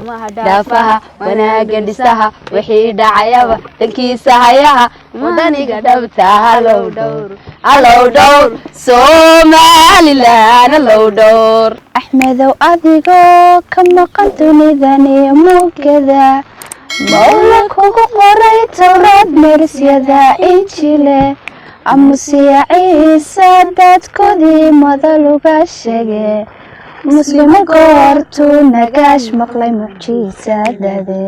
xumaha dhaafaha wanaaga dhisaha wixii dhacayaba dhankiisa hayaha wadaniga dhabta halow dhowr Somaliland halow dhowr axmedow adigoo ka maqan dunidani mugada mawla kugu qoray towraad marsyada injile amusiya ciisa dadkoodii madaluga sheege muslimo goortuu nagaash maqlay mucjiisadade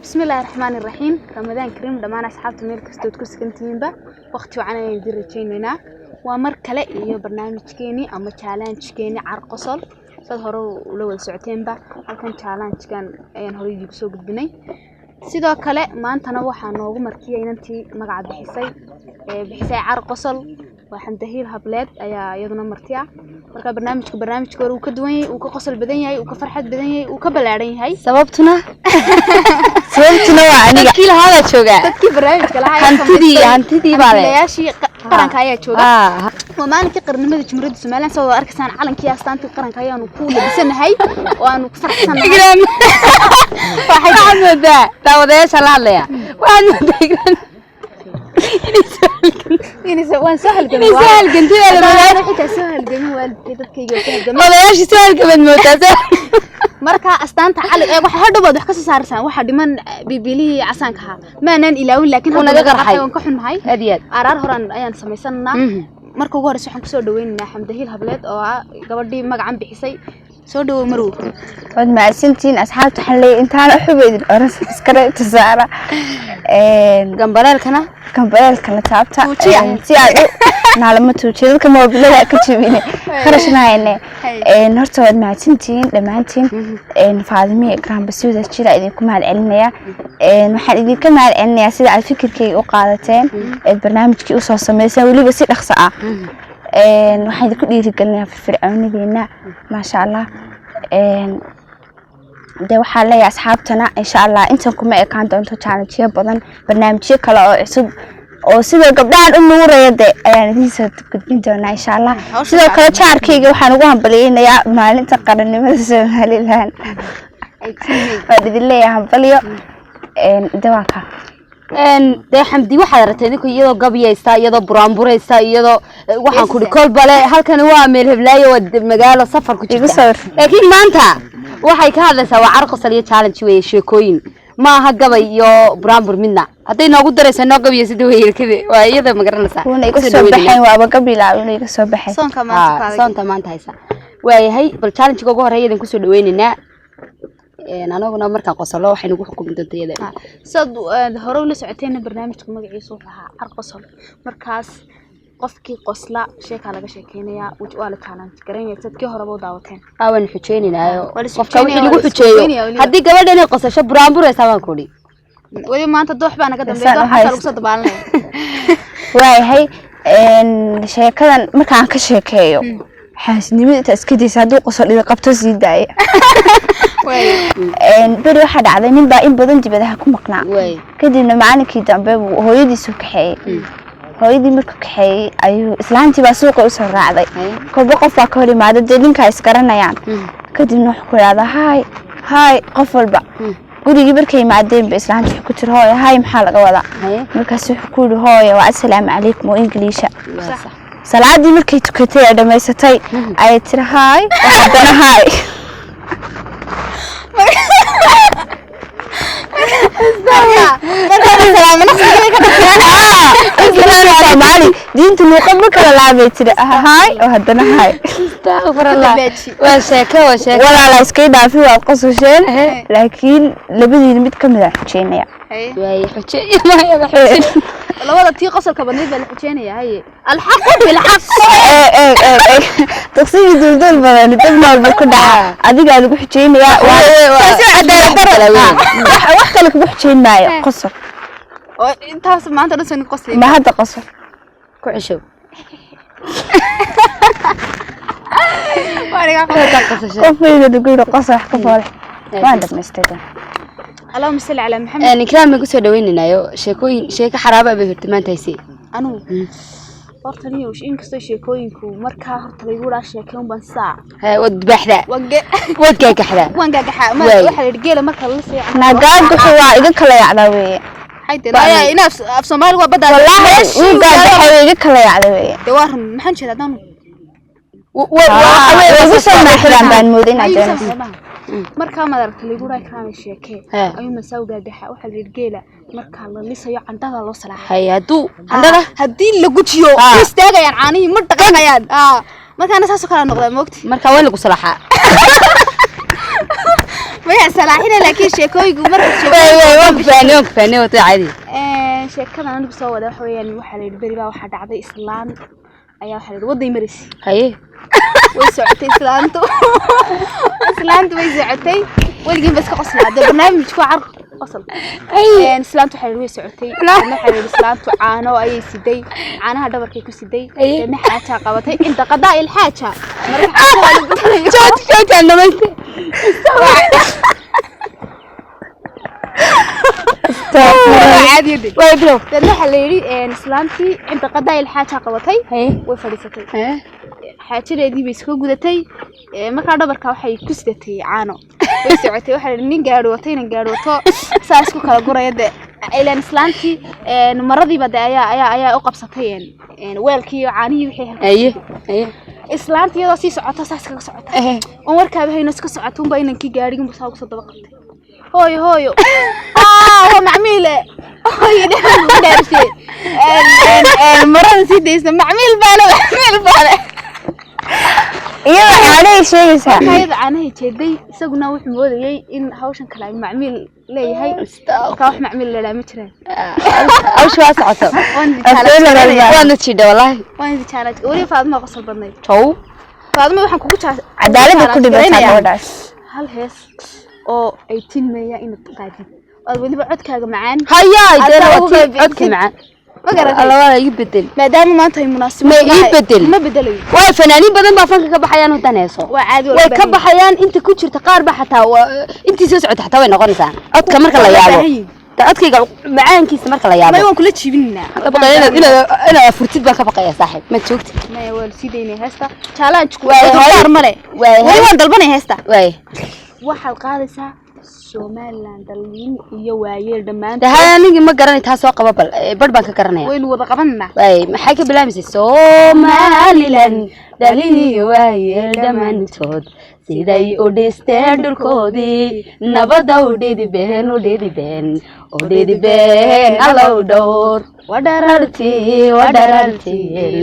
بسم الله الرحمن الرحيم رمضان كريم دمان أصحابتي ميل كستود كسكنتين با وقتي وعنا يدير رجيننا ومر كلا إيو برنامج كيني أما challenge كيني عرقصل صد هرو لول ساعتين با هالكان challenge كان أيان هرو يجسو قدبني سيدا كلا ما أنت نوحا نوغو مركية إنتي مقعد بحساي عرقصل waxaan dahiir hableed ayaa iyaduna martiya marka barnaamijka uu ka duwan yahay uu ka qosol badan yahay uu ka farxad badan yahay uu ka balaaran yahay sababtuna waa aniga kii hada jooga dadkii barnaamijka lahaa hantidii baa leeyahay qaranka ayaa jooga waa maalinka qarnimada Jamhuuriyadda Soomaaliya soo arkaysan calankii astaanta qaranka ayaanu ku labisanahay oo aanu ku faraxsanahay waxaan moodaa taawadayaasha la hadlaya waxaan moodaa وان سهل جميل سهل كنت انا ما حتى سهل جميل والدي dadkayga sahal jamiil wala yashi sahal kaban moodaa marka astaanta calan ee waxa hadhow wax ka soo saarsan waxa dhiman bibilihi casaanka maanan ilaawin laakiin uu naga qarxay waan ka xunnahay hadiyad arar horan ayaan sameeysanaa marka ugu horeysa waxaan ku soo dhaweynaynaa Xamdahiil Hableed oo ah gabadhii magacan bixisay soo dhawo marow wad maasintiin asxaabta xalay intaan xubeedin oras iskara tasaara gambareelkana taabta si aad naalama tuujiyo dadka moobilada ka jibine qarashnaayne horta wad maasintiin dhamaantiin faadimi ekraan basuuda jira idinku mahad celinaya waxaan idinka mahad celinayaa sida aad fikirkayga u qaadateen barnaamijkii u soo sameeyay waliba si dhaqso ah waxaan idinku dhiirigelinayaa firfircoonideena ma sha Allah de waxa la yahay asxaabtana insha Allah intan kuma ekaan doonto challenge badan barnaamijyo kale oo cusub oo sida gabdhahan u nuurayade ayaan idin soo gudbin doonaa insha Allah sidoo kale jaarkayga waxaan ugu hambaleynayaa maalinta qarannimada Soomaaliland waa idin leeyahay hambaliyo dawaaka de xamdi waxa ratay idinku iyadoo gabyaysta iyadoo buraanburaysta iyadoo waxaan ku dhikol bale halkan waa meel heblaayo waa magaalo safar ku jirta laakiin maanta waxay ka hadlaysaa waa carqasal iyo challenge weey sheekooyin ma aha gabay iyo buraanbur midna haday noogu daraysa noo gabyaysa weeyilkade waa iyada magaranaysa kuna iga soo baxay waa gabilaa iga soo baxay soonka maanta haysa waayahay bal challenge ugu horeeyay idin ku soo dhaweynina anaguna marka qosolo waxay nagu xukumin doontaa iyada sad hore la socoteena barnaamijka magaciisa wuxuu ahaa carqosol markaas qofkii qosla sheeka laga sheekeynaya waa la challenge gareeyay dadkii hore buu daawateen waan xujeynaayo qofka wixii lagu xujeeyo hadii gabadhan ay qosasho buraanburaysa waan ku dhig wadi maanta doox baan naga dambeeyo waxa lagu soo dabaalanay waayahay sheekadan markaan ka sheekeeyo xaasnimada iskadiisa haduu qosol ida qabto sii daaya bari waxa dhacday nin baa in badan dibadaha ku maqnaa kadibna maalinkii dambe hooyadiisu kaxeeyay hooyadii markuu kaxeeyay ayuu islaantii baa suuqa u soo raacday koob qof baa ka hor imaaday ninka is garanayaan kadibna wuxuu ku yiraahdaa hay qof walba gurigii markay imaadeen ba islaantii ku tiri hooyo hay maxaa laga wadaa markaas wuxuu ku yiri hooyo waa assalaamu calaykum oo ingiliisha salaadii markay tukatay ay dhameysatay ay tiri hay waxaadana hay Somali diintu luqad ma kala laabay tiri hay oo hadana hay astaghfirullah waa sheeko walaal iska dhaafi waa qosasheen laakiin labadiina mid kamid ah xujeenaya way xujeenaya labada tii qosolka badneed baa la xujeenaya hay alxaq bil xaq taqsiim dul badan dibna wal ku dhaca adiga lagu xujeenaya waa wax kale ku xujeenayo qosol oo intaas maanta dhasan qosli ma hada qosol ku cishow wariga qofayda duqeeyo qosol ka fool waan dhameystay اللهم صل على محمد إكرام من قصة دويننا يو شيكو حرابة بهرتمان تيسي أنو horta niyo in kasta sheekooyinku markaa horta lagu raa sheekeen ban saa wad baxda wad gagaxda waan gagaxa ma waxa la geela marka la sii nagaad waa iga kala yacda weeye حيدي إنا في سومالي وبدأ والله وقاعد حويجي كلا يعلوي دوارهم ما حنش هذا دام ووصل ما حلم بين مودين عجنا مركا ما درك اللي يقول رايك رامي الشيكي أيوم مساو قادحة واحد الرجالة مركا الله لسه يعندها الله صلاح هيا دو عندها هدين لقوتيو يستاجا يعني عاني مرتقا يعني مركا أنا ساسو كلا نقطة موقت مركا وين لقو صلاحة ويا صلاحين لكن شيكوي مركا شيكوي وقفاني وطي عادي sheekada anigu soo wada waxa weeyaan waxa la bari baa waxa dhacday islaan ayaa waxa la waday maris haye way socotay islaantu way socotay waligiin bas ka qoslaaday barnaamijku carq qosl islaantu waxa way socotay waxa la islaantu caano ayay siday caanaha dhabarkay ku siday in xaaja qabatay inta qadaa il xaaja joodka namayte عادي دي ويبلو لأن حليري إسلامتي عند قضاء الحاجة قبطي وفريستي حاجة دي بيسكو جودتي ما كان دبر كوحي كسدتي عانو ويسعتي واحد من جاروتين جاروتو ساسكو كلا جورا يد إلى إسلامتي مرضي بدأ يا أقبصتين ويلكي عاني وحيها أيه إسلامتي يا سيس عطا ساسكو سعتها ومركب هاي نسكو سعتون بين كي جاريهم بساوق صدق هوي هو معميلة هوي ده شيء المرة نسيت اسمه معميل باله يلا عليه شيء صح هاي عنه كذي سقنا وح مودي إن هوشن كلام معميل ليه هاي كاوح معميل لا متره أو شو أسعته وانا تشيده والله وانا تشالج ولي فاطمة قصل بدني تو فاطمة وحن كوكو عدالة كل بس هل هيس أو 18 مية إن تقاعدين وأقول بعد كذا معان هيا يدير عدك معان الله ولا يبدل ما دام ما أنت مناسب ما يبدل ما بدلوا وفنانين بدل ما فنك كبحيان وتناسو وعادي وكبحيان أنت كنت تقارب حتى أنت سسعد حتى وين غنسان عدك مرك الله يابو عدك معان كيس مرك الله يابو ما يوم كل شيء بيننا أنا فرتيت بقى بقى يا صاحب ما تشوكت ما يقول سيديني هستا challenge كويس مرة وين ضربني هستا waxaad qaadaysaa Somaliland dalin iyo waayeel dhamaan tahanigi ma garanay taas oo qaba bal bad baan ka garanaya waynu wada qabanna way maxay ka bilaabmaysaa Somaliland dalin iyo waayeel dhamaantood siday u dhisteen dhulkoodii nabada u dhidibeen allow door wadararti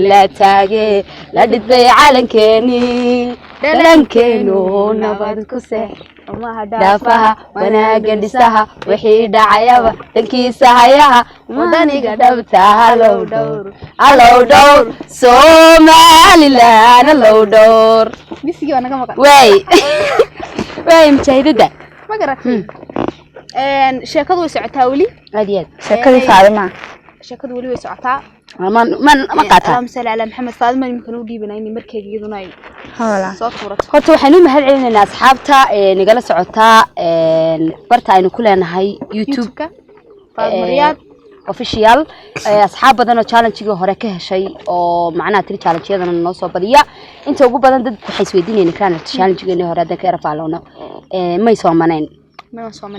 la taage la dhidbay calankeeni dhalankeenu nabad ku seex daafaha wanaaga dhisaha wixii dhacayaba dankiisa hayaha wadaniga dhabta allow door Somaliland allow door misigi waa naga maqan way mujahidada ma garatay sheekadu way socotaa wali aadiyad sheekadii Faadima sheekadu wali way socotaa ما قاطع مسألة على محمد فاطمة يمكن ودي بنايني مركز يجوناي هلا صوت صورة هرت وحنو مهل علينا أصحابتا نقال سعوتا برتا إنه كلنا هاي يوتيوب فاطمة رياض official أصحاب بدنا challenge جو هركه شيء أو معنا تري challenge هذا النص بديا أنت وجو بدنا ضد بحيث وديني إن كان challenge جيني هذا كيرفع لونه ما يسومنين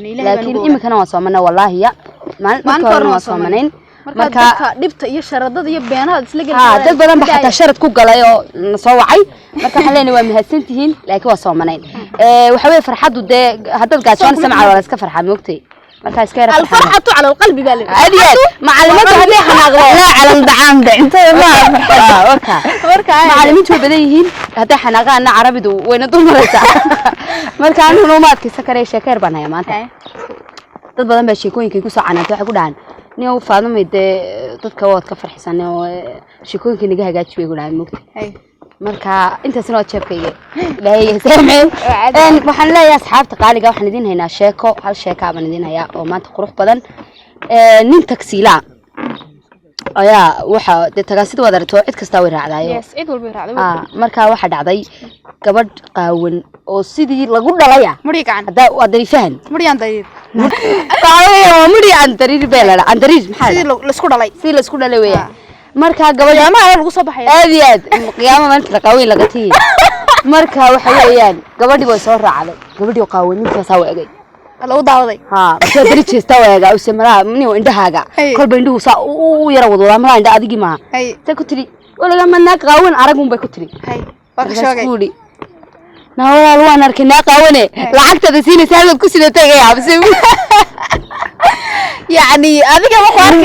لكن إما كانوا يسومنا والله يا ما كانوا يسومنين marka dhibta iyo sharadada iyo beenaha isla galay dad badan ba xataa sharad ku galay oo soo wacay marka xaleena waa mahadsantihiin laakiin waa Soomaaliyeed waxa way farxadu de hadad gaashan samca wala iska farxad moogtay marka iska yar farxadu ala qalbi baa aadiyad macallimadu hadii xanaaqdo la calan dacaan inta ma marka macallimiintu badan yihiin hadii xanaaqana carabidu wayna dul maraysaa marka aanu noomaadkiisa kare sheekeer banaya maanta dad badan baa sheekooyinkii ku soo canaantay waxa ku dhahan نيو فاضمة dadka wad ka farxisane oo shikooyinka naga hagaajiyay gulaan mugtay marka inta sano jeebkayga ilaahay saameen waxaan leeyahay asxaabta qaaliga waxaan idin haynaa sheeko hal sheeka baan idin hayaa oo maanta qurux badan nin taksiila ayaa waxa tagaasida wada rato cid kasta way raacdayo yes cid walba raacday marka waxa dhacday gabadh qaawan oo sidii lagu dhalaya muriican hada waday fahan muriican dayid qaawan muriican dariir beelala andariir maxaa sidii la isku dhalay weeyaa marka gabadha lagu soo baxay aad iyo aad qiyaamo maanta qaaweyn laga tii marka waxa weeyaan gabadhii way soo raacday gabadhii qaaweynta soo waagay lagu daawaday bas darijeesta waaga u samara mini indhahaaga kolba indhuhu saa u yara wadwada ma indha adigi ma ta ku tiri walaga manaa qaawen aragun bay ku tiri waa ka shoogay nawala waan arkinaa qaawane lacagtada siinaysa halad ku sida tagay abse يعني أذيك ما خارج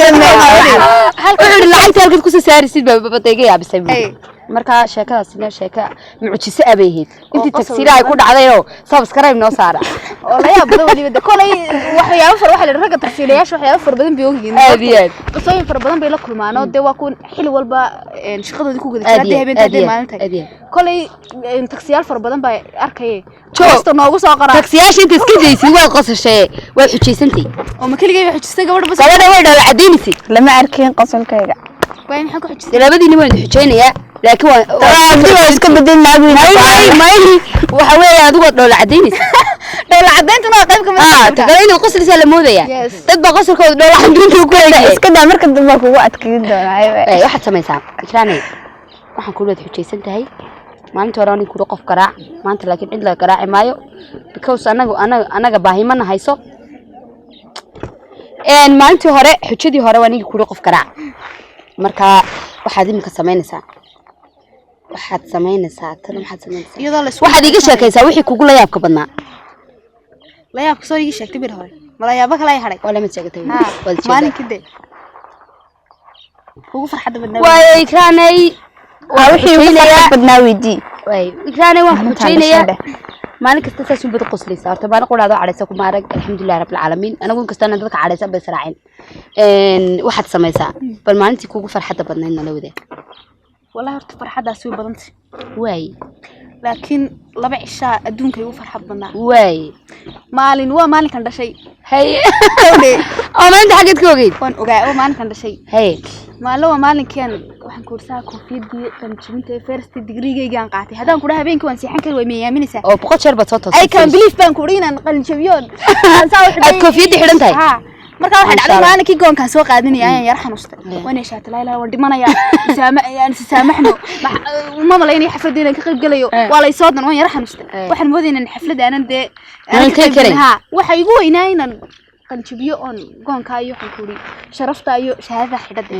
هل لعبت هل كنت كسر سيد بتيجي أبسي مركا شاكا سنا شاكا معجزة أبيه أنت تكسيرها يكون عليه سبسكرايب نصارى والله يا بدو اللي بدك كل واحد يوفر واحد الرجل تكسيرياش واحد يوفر بدن بيوجي أبيض بس هو يوفر بدن بيلاكل معنا ده وأكون حلو والبا شقده ديكو كده كده ده بنت ده مالته كل تكسير يوفر بدن بأركيه شو ناقص أقرأ تكسيرش أنت سكيدي سوى قصر شيء وحشي سنتي وما كل جاي حجستي قبل بس قبل وين العديني سي لما أركين قصر كيجا وين حكوا حجستي لا بدي نقول حجيني يا لكن اسكت بدين نابي ما يلي وحوي أدوات دول عديني دول عدين تنا قيم كمان تقولين القصر سلموذة يا تبغى قصر كود دول عدين تقول اسكت ده مركز دمك وقت كده أي واحد سمي سام كلامي waxaan ku leeyahay xujaysan tahay maalinta hore aan ku qof qaraac maanta laakiin cid la qaraaci maayo because anaga baahimana hayso maalintii hore xujadii hore waan ku qof qaraac marka waxaad imika sameynaysaa waxaad iga sheekaysaa wixii kugu la yaabka badnaa la yaabka soo iga sheegtay bir hore ma la yaabka kala haray wala ma sheegtay maalinkii ugu farxada badnaa way ikraanay wixii ugu farxada badnaa weydii way ikraanay waan xujaynayaa maalin kasta saas u bad qoslaysa horta baan quraado calaysa kuma arag alxamdulillaah rabbil caalamiin anagu kastana dadka calaysa bay saraacin waxaad samaysaa bal maalintii kugu farxada badnaydna la wadaag والله هرت فرحة داسوي بدنتي واي لكن لبع عشاء أدونك يو فرحة بدنا واي مالين كان ده شيء هي ما أنت حاجة كوجي وان أوجا مالين كان ده شيء هي مالين كان وحن كورسا كوفيدي كان شمنت فيرست ديجري جان قاعتي هذا كلها بينك وان سيحن كل ومية منسا أو بقول شربة صوت أي كان بليف بان كورينا نقل شبيون الكوفيدي حرنتي marka waxa dhacday maalintii goonkan soo qaadinayay yar xanuustay wana shaatlayla waan dhimanaya saamaxno ma malaynay xafladina ka qayb galayo waa la soo dan waan yar xanuustay waxaan moodayna xaflada aanan de waxa igu weynaynan qanjibiyo on goonka iyo xulkuri sharafta iyo shahaada xidhada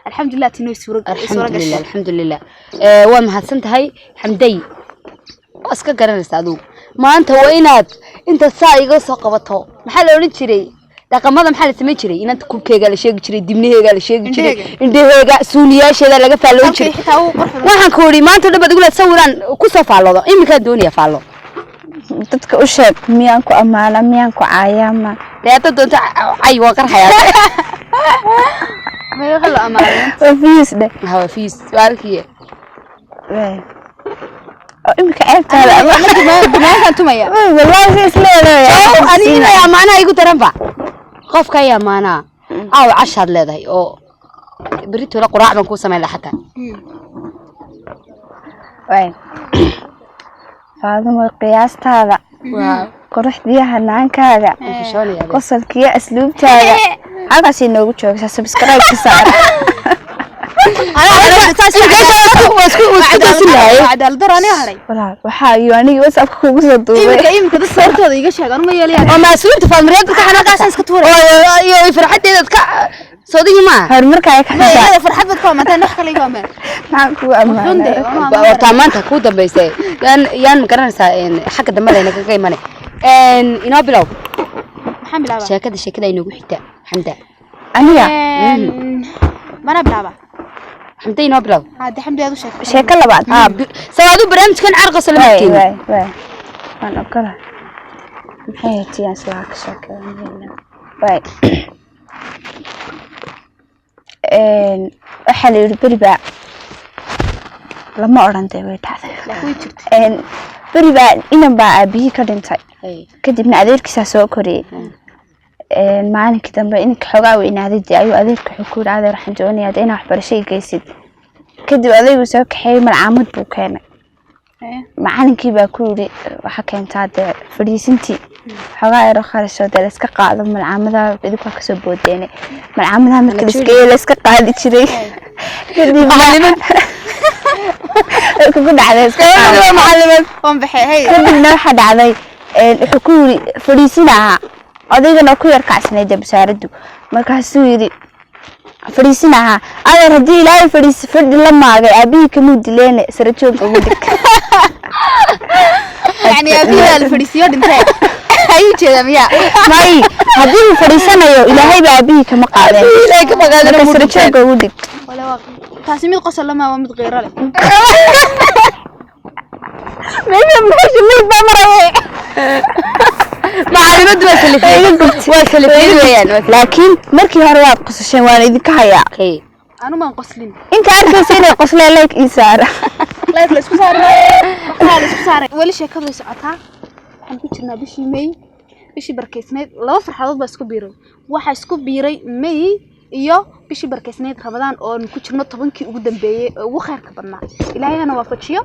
alxamdulillah tinoo suuragashay alxamdulillah waa mahadsantahay xamday aska garanaysaa aduu maanta waa inaad inta saa iga soo qabato maxaa la oran jiray dhaqamada maxaa la sameyn jiray inaad kubkeega la sheegi jiray dibnaheega la sheegi jiray indhaheega suuliyaasheeda laga faaloon jiray waxaan ku yiri maanta dhabad ugu leed sawiraan ku soo faalodo imika doonaya faalo dadka u sheeg miyaan ku amaana miyaan ku caayama leeyahay doonta ay waa qarxaya ma yaqalo amaana fiis de hawa fiis walkiye imika ceebtaada ama tumaya wallahi fiis leeyahay anina ya maana igu daranba qofka ya maana aw cashaad leedahay oo بريتو لا قراع بنكون سمين لحتى وين فاضل القياس هذا قرح ديها نانكاغا قصل كيا اسلوب تاغا هذا شيء نوغو جوجسا سبسكرايب كسار عدال دراني هلي والله waxa yooni WhatsApp kugu soo duubay imka dad soortooda iga sheegan ma yeeliyaan oo mas'uulta falmareed ka xanaaqasan iska tuuray oo farxadeeda ka soodigi ma har marka ay ka xanaaqay farxad bad ka maanta wax kale iga ma maxaan ku amaanay warta maanta ku dambeysay yaan garanaysaa xagga dambe leena kaga imanay inoo bilow maxaan bilaabaa sheekada inoogu xigta xamda aniga mana bilaabaa حمدين أبلغ هذا حمد هذا شكل لبعض سوادو برامج كان عرق سلمتين واي أنا أقرأ محيتي أسلاك شكل واي أحلي البربع لما أرنت ويت هذا بربع إن بقى أبيه كدنتاي كدبنا أديرك ساسو كوري معانا كده إنك حقاوي إن هذا دي أيوة أذيك حكور هذا راح نجوني هذا أنا أحبر شيء جيد كده أذيك وسوك حي من عمود بوكانة معانا كده كوري وحكيت هذا فريسنتي حقاوي رخار السوداء لسك قاعد من العمود هذا بدك كسبود يعني من العمود هذا مركز كي لسك قاعد يشري معلمة كنت على معلمة وان بحي هي كنا واحد علي الحكومي فريسينها أدينا كوير كعسنا جاب سارده مركز سويري فريسينها أنا ردي لا فريس فرد لما أبي كمود لين سرتشون كمودك يعني أبيها الفريسيون انتهى هاي كذا ميا ماي هذه فريسنا يو إلى هاي بأبي كم قاعدين لا كم قاعدين سرتشون كمودك ولا تاسمي قصر لما ومد غيره له ما يمكنش اللي بمرة معلمات وسلفين لكن مركي هروات قصشين وانا إذا كهيا أنا ما نقصلين أنت عارفة سيني قصلي لك إيسارة لا فلس بسارة لا بسارة ولا شيء كذا ساعتها إحنا كنا بشي مي بشي بركيسنيد لو فرحات بس كبيرة واحد كبيرة مي iyo bishii barkeysneed Ramadaan oo ku jirno 10kii ugu dambeeyay ugu khayrka badnaa Ilaahayna waafajiyo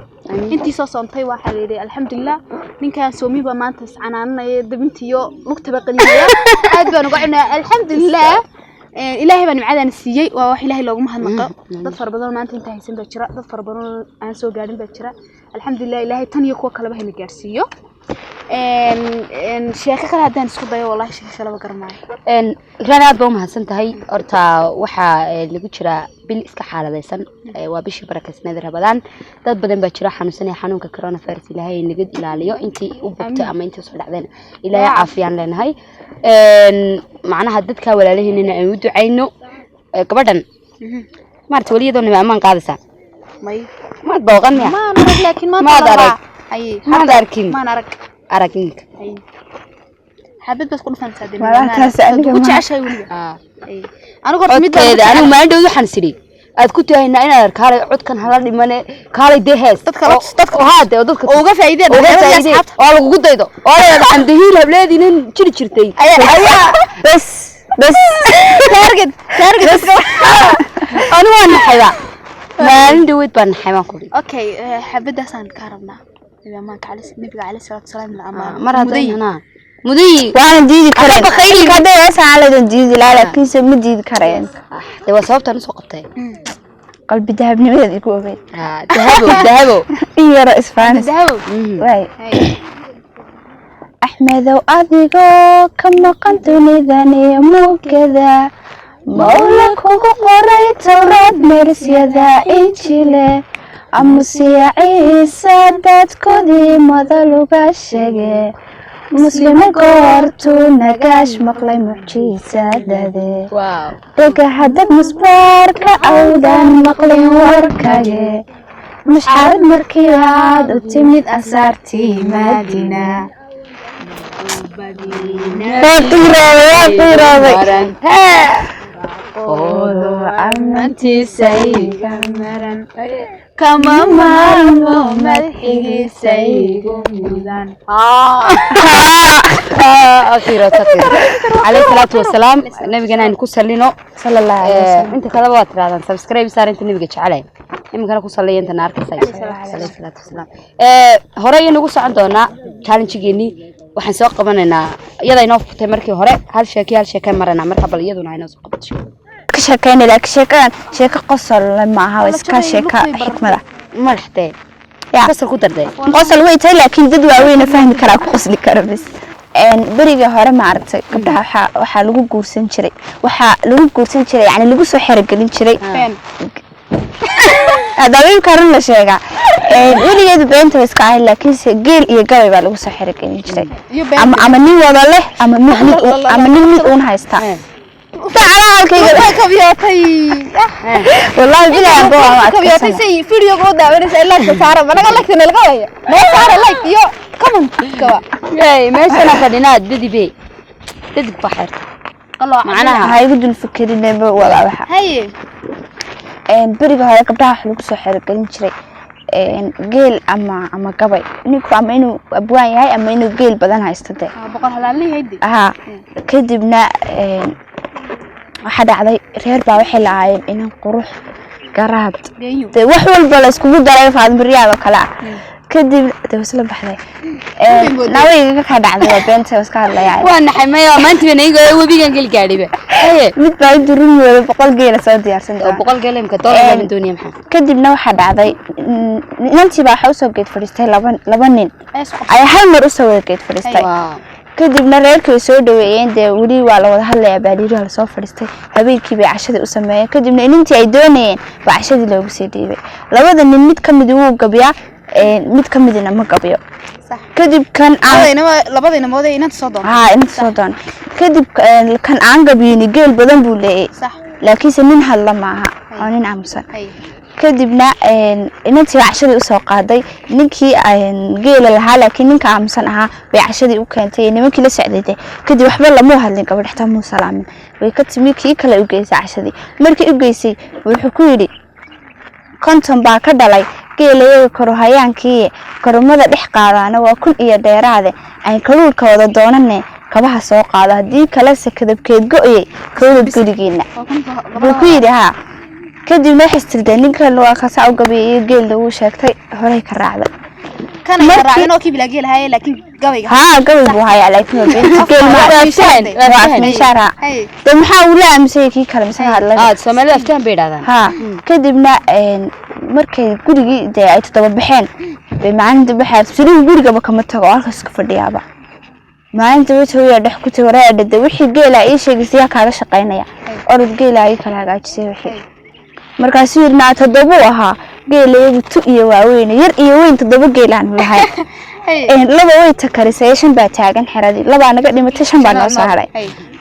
intii soo soontay waxa leeyahay alxamdulillah ninkaan soomiba maanta iscanaanay dabintiyo lugtaba qaliya aad baan ugu cunaa alxamdulillah Ilaahay baan macadaan siiyay waa wax Ilaahay loogu mahadnaqo dad far badan maanta inta haysan baa jira dad far badan aan soo gaarin baa jira alxamdulillah Ilaahay tan iyo kuwa kale ba hina gaarsiiyo sheeko kale hadaan isku dayo wallahi sheeko kale garmaayo raad baa mahadsantahay horta waxa lagu jira bil iska xaaladaysan waa bishii barakasnada Ramadaan dad badan baa jira xanuunsanay xanuunka coronavirus Ilaahay naga ilaaliyo intii u bogtay ama intii soo dhacdeen Ilaahay caafiyaan leenahay macnaha dadka walaalaheenina ay u ducayno gabadhan maarta waliyadoo nimaan qaadaysa may ma booqan ma arag laakiin ma arag ay ma arkin ما نرك أراكينك حبيت بس كل فن سادين ما تسألني كنت عشان ولي أنا قلت ميد أنا ما عندي وحن سري أذكرت هنا أنا كاري عد كان هذا اللي مني كاري دهس تذكر هذا وذكر وقف عيدين والله قد يدو والله عندي هيل بلادي نن شري شرتي بس تارجت بس أنا وانا حيوان ما عندي ود بان حيوان كوري أوكي حبيت أسان كهربنا إذا ما كعلس نبقى عليه الصلاة والسلام الأمان مرة هنا مدي وانا جديد كرين بخيل كده يسعى على جديد لا لكن سمي جديد كرين ده وصوبت أنا سقطتي قلبي ذهب نبي يكون بين ذهبوا إيه رئيس فانس ذهبوا واي أحمد وأذيقو كم قنتني ذاني مو كذا مولك وقريت توراد مرسي ذا إنشيله أمسي عيسى داد كودي مذلوبا شجع مسلم قارتو نقاش مقلي معجزة دادي واو دقا حدد مسبارك أودان مقلي وركاجي مش حارد مركيات وتميد أسارتي مدينة طيرة قولوا عمتي سيكمرا كما مامو ملحي سيكمرا أخيرا عليه الصلاة والسلام نبينا نكسر لنا صلى الله عليه وسلم أنت كذا وقت هذا سبسكرايب صار أنت نبيك عليه يمكن أكون صلي أنت نارك سيد عليه الصلاة والسلام هراي نقص عندنا كان تجيني وحنسوق قبلنا يلا ينوف تمركي هراي هل شيء مرنا مرحبا يدنا هنا سوق بتشوف كشكين لك شيكة قصر لما هاوس كشيكة حكمة مرحتين قصر كتر ده قصر ويتي لكن دد وين فهم كلام قصر كربس بريجة هرا معرض قبلها وح لوجو جورسن شري لوجو جورسن شري يعني لوجو سحر قلين شري هذا وين كارن لشيء بريجة بنت بس كاهل لكن سجل يجاوب على لوجو سحر قلين شري أما ني ولا له أما ني أون هايستا تعال كذا كبياتي والله بلا بوا كبياتي سي فيديو قد عملت إلا كسارة أنا قال لك تنلقى ما صار لايك يو كمان كوا إيه ما شاء الله خدينا ددي بي ددي بحر الله معناها هاي بدون فكرين ولا بحر هاي بريجة هاي قبلها حلوك سحر قلنا شري جيل أما قبي نيكو أما إنه أبواني هاي أما إنه جيل بدن هاي استدى بقول هلالي هيدي كدبنا waxaa dhacday reer baa waxay lahaayeen inaan qurux garaad wax walba la isku daray faad bariyaado kala kadib dawsla baxday nawayga ka dhacday beenta iska hadlayay وانا حماية ما أنت بنيجي وبيجي نقول قاربة mid baa durumi boqol geela soo diyaarsan doona boqol geela imka doollar min duuniya maxaa kadibna waxa dhacday inantii baa waxa soo geed fadhiistay laba nin ay hal mar u soo wada geed fadhiistay kadibna reerkii soo dhaweeyeen de wali waa la wada hadlayaa baadhiyo la soo fadhiistay habeenkii bay cashada u sameeyeen kadibna inantii ay doonayeen baa cashadii loogu sii dhiibay labada nin mid kamid uu gabiya mid kamidna ma gabiyo kadib kan labadayna mooday inanta soo doon inta soo doon kadib kan aan gabiyeen geel badan buu leeyahay laakiin nin hadla maaha oo nin aamusan kadibna inantii cashadii u soo qaaday ninkii geel lahaa laakiin ninka aamusan ahaa bay cashadii u keentay nimankii la socday kadib waxba lama hadlin gabadh xataa muu salaamin way ka timi kii kale u geysay cashadii markii u geysay wuxuu ku yiri konton baa ka dhalay geelayaga korohayaankii koromada dhex qaadana waa kun iyo dheeraade ay kaluulka wada doonane kabaha soo qaado hadii kale sakadabkeed go'ay kowlad gurigeena wuxuu ku yiri ha kadibna xistirday ninkan waa ka saaw gabiyay geelda uu sheegtay horay ka raacday kana raacin oo kibila geel haye laakiin gabayga gabay buu hayaa laakiin geel ma raacin shara de maxaa uu la aamusay kii kale misaga hadlay Soomaaliya aftaan bay dhadaan kadibna markay gurigii de ay todoba baxeen bay maalinta baxay sidii guriga kama tago halkaas ka fadhiyaaba maalinta wuxuu dhex ku tawareed wixii geela ay sheegay kaaga shaqeynaya orod geela ay kala hagaajisay wixii markaas yirna todoba ahaa geelayagu tu iyo waaweyn yar iyo weyn todoba geelaan lahayd laba way takarisay shan baa taagan xiradii laba naga dhimatay shan baa noo soo haray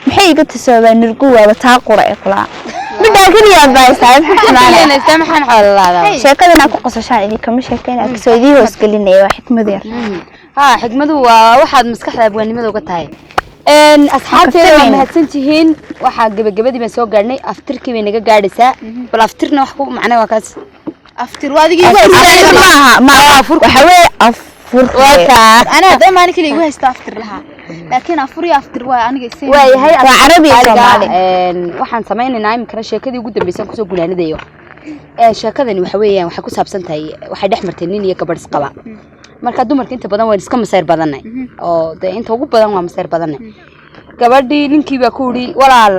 maxay iga tasoobaa nirgu waaba taa qura ee kula midda kaliya baa maxaan xoolaada sheekadana ku qosashaan idin kama sheekayna soo idii hoos gelinay waa xikmad yar xikmadu waa waxaad maskaxda abwaanimada uga tahay asxaabteena mahadsantihiin waxa gabagabadii baan soo gaarnay aftirkii bay naga gaadhaysaa bal aftirna wax ku macna waa kaas aftir waadigi ma afur waxa way afur ana dhammaan kaliya igu haysta aftir laha laakiin afuri aftir waa aniga iseen waa yahay Carabi Soomaali waxaan sameeynaa imika sheekadii ugu dambeysay ku soo guulaanidayo sheekadani waxa weeyaan waxa ku saabsan tahay waxa dhex martay nin iyo gabadh isqaba marka dumarka inta badan waa iska masayr badanay oo inta ugu badan waa masayr badanay gabadhii ninkii baa ku yiri walaal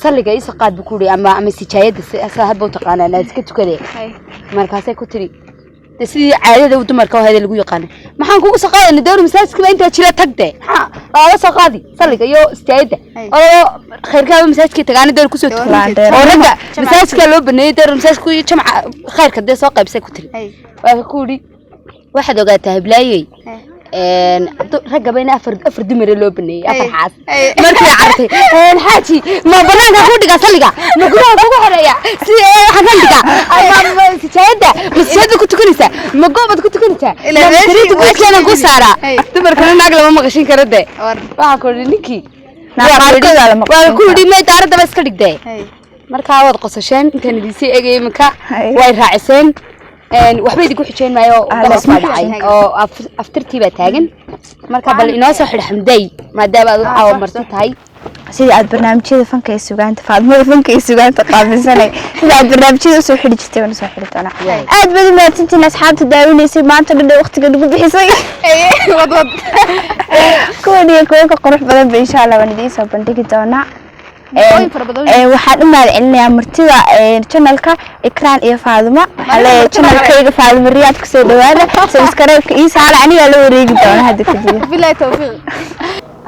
saliga isa qaad buu ku yiri ama sijaayada saaxib buu taqaanaa iska tukade markaas ay ku tiri sidii caadada dumarka oo lagu yaqaan maxaan kugu soo qaadanay dawr masaajidka inta jira tagde la soo qaadi saliga iyo sijaayada oo khayrka masaajidka tagaana dawr ku soo tukaan oo raga masaajidka loo baneeyay dawr masaajidku jamca khayrka de soo qaybsay ku tiri waa ku yiri waxaad ogaataa heblaayay ragga bayna afar dumar loo baneeyay afar xaas markii cartay xaaji ma banaanka ku dhiga saliga ma guriga kugu xoreeya si waxaan ka dhiga ama sijaayada masjidda ku tukanaysa ma goobad ku tukanaysa ilaa ku keenan ku saara dumarkana naag lama maqashin karo de waxa ku ninkii waa ku dhimay daarada iska dhigday marka wad qosasheen intaan idin eegay imka way raaciseen waxba idinku xijeen maayo galas ma dhacay oo aftirtii baa taagan marka bal inoo soo xidh xamday maadaama aad caawa marti tahay sidii aad barnaamijyada fanka ee sugaanta faadmada fanka ee sugaanta qaabilsanay sidii aad barnaamijyada soo xidhi jirtay wana soo xidhi doona aad baad u mahadsantiin asxaabta daawinaysay maanta dhadhay waqtiga lagu bixisay wadwad kuwa ka qurux badan ba insha Allah waan idin soo bandhigi doonaa waxaan u mahadcelinayaa martida channelka Ikraan iyo Faaduma hale channelkayga Faaduma Riyaad ku soo dhawaada subscribe-ka ii saala aniga la wareegi doona hadda kadib billahi tawfiiq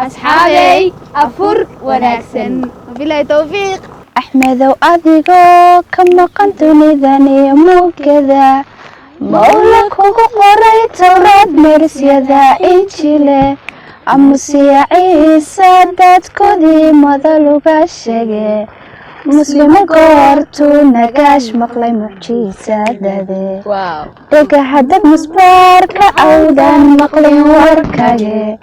asxaabay afur wanaagsan billahi tawfiiq axmedow adigoo ka maqan dunidan iyo mugada mawla kugu qoray tawraad marsyada injile amusiya ciisa dadkoodii madaluga sheege muslimo goortuu nagaash maqlay mucjiisadade dhega hadad musbaarka awdaan maqlin warkage